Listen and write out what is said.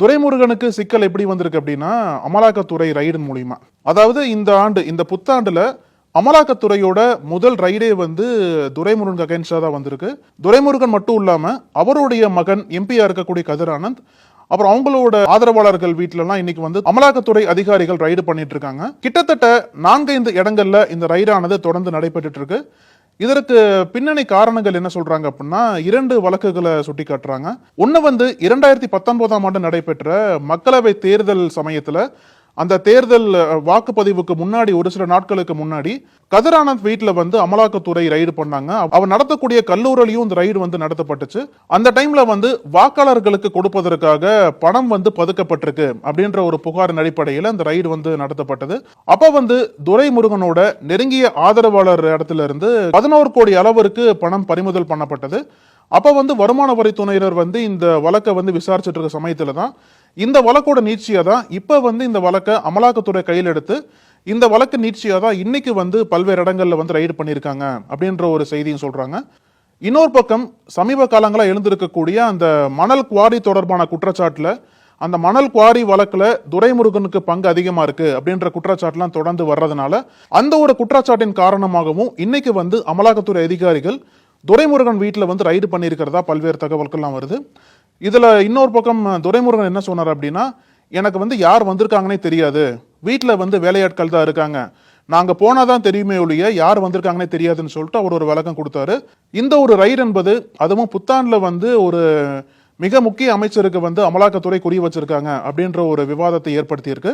துரைமுருகனுக்கு சிக்கல் எப்படி வந்திருக்கு அப்படின்னா அமலாக்கத்துறை ரைடு மூலியமா. அதாவது இந்த ஆண்டு இந்த புத்தாண்டுல அமலாக்கத்துறையோட முதல் ரைடே வந்து துரைமுருகன் அகைன்ஸ்டா தான் வந்திருக்கு. துரைமுருகன் மட்டும் இல்லாம அவருடைய மகன் எம்பியா இருக்கக்கூடிய கதிர் ஆனந்த், அப்புறம் அவங்களோட ஆதரவாளர்கள் வீட்டுல இன்னைக்கு வந்து அமலாக்கத்துறை அதிகாரிகள் ரைடு பண்ணிட்டு இருக்காங்க. கிட்டத்தட்ட 4-5 இடங்கள்ல இந்த ரைடானது தொடர்ந்து நடைபெற்று இருக்கு. இதற்கு பின்னணி காரணங்கள் என்ன சொல்றாங்க அப்படின்னா 2 வழக்குகளை சுட்டி காட்டுறாங்க. ஒன்னு வந்து 2019ஆம் ஆண்டு நடைபெற்ற மக்களவை தேர்தல் சமயத்துல அந்த தேர்தல் வாக்குப்பதிவுக்கு முன்னாடி ஒரு சில நாட்களுக்கு முன்னாடி கதிர் ஆனந்த் வீட்டுல வந்து அமலாக்கத்துறை ரைடு பண்ணாங்க. அவர் நடத்தக்கூடிய கல்லூரியிலும் இந்த ரைடு வந்து நடத்தப்பட்டுச்சு. அந்த டைம்ல வந்து வாக்காளர்களுக்கு கொடுப்பதற்காக பணம் வந்து பதுக்கப்பட்டிருக்கு அப்படின்ற ஒரு புகாரின் அடிப்படையில் அந்த ரைடு வந்து நடத்தப்பட்டது. அப்ப வந்து துரைமுருகனோட நெருங்கிய ஆதரவாளர் இடத்துல இருந்து 11 கோடி அளவிற்கு பணம் பறிமுதல் பண்ணப்பட்டது. அப்ப வந்து வருமான வரித்துறையினர் வந்து இந்த வழக்கை வந்து விசாரிச்சுட்டு இருக்க சமயத்துல தான் இந்த வழக்கோட நீட்சியா தான் இப்ப வந்து இந்த வழக்கை அமலாக்கத்துறை கையில் எடுத்து இந்த வழக்கு நீட்சியா தான் இன்னைக்கு வந்து பல்வேறு இடங்கள்ல வந்து ரைடு பண்ணியிருக்காங்க அப்படின்ற ஒரு செய்தியும் சொல்றாங்க. இன்னொரு பக்கம் சமீப காலங்களா எழுந்திருக்கக்கூடிய அந்த மணல் குவாரி தொடர்பான குற்றச்சாட்டுல அந்த மணல் குவாரி வழக்குல துரைமுருகனுக்கு பங்கு அதிகமா இருக்கு அப்படின்ற குற்றச்சாட்டுலாம் தொடர்ந்து வர்றதுனால அந்த ஒரு குற்றச்சாட்டின் காரணமாகவும் இன்னைக்கு வந்து அமலாக்கத்துறை அதிகாரிகள் துரைமுருகன் வீட்டில் வந்து ரைடு பண்ணியிருக்கிறதா பல்வேறு தகவல்கள்லாம் வருது. இதுல இன்னொரு பக்கம் துரைமுருகன் என்ன சொன்னார் அப்படின்னா, எனக்கு வந்து யார் வந்திருக்காங்கன்னே தெரியாது, வீட்டில் வந்து வேலையாட்கள் தான் இருக்காங்க, நாங்க போனாதான் தெரியுமே ஒழிய யார் வந்திருக்காங்கன்னே தெரியாதுன்னு சொல்லிட்டு அவர் ஒரு விளக்கம் கொடுத்தாரு. இந்த ஒரு ரைடு என்பது அதுவும் புத்தாண்டுல வந்து ஒரு மிக முக்கிய அமைச்சருக்கு வந்து அமலாக்கத்துறை குறி வச்சிருக்காங்க அப்படின்ற ஒரு விவாதத்தை ஏற்படுத்தி இருக்கு.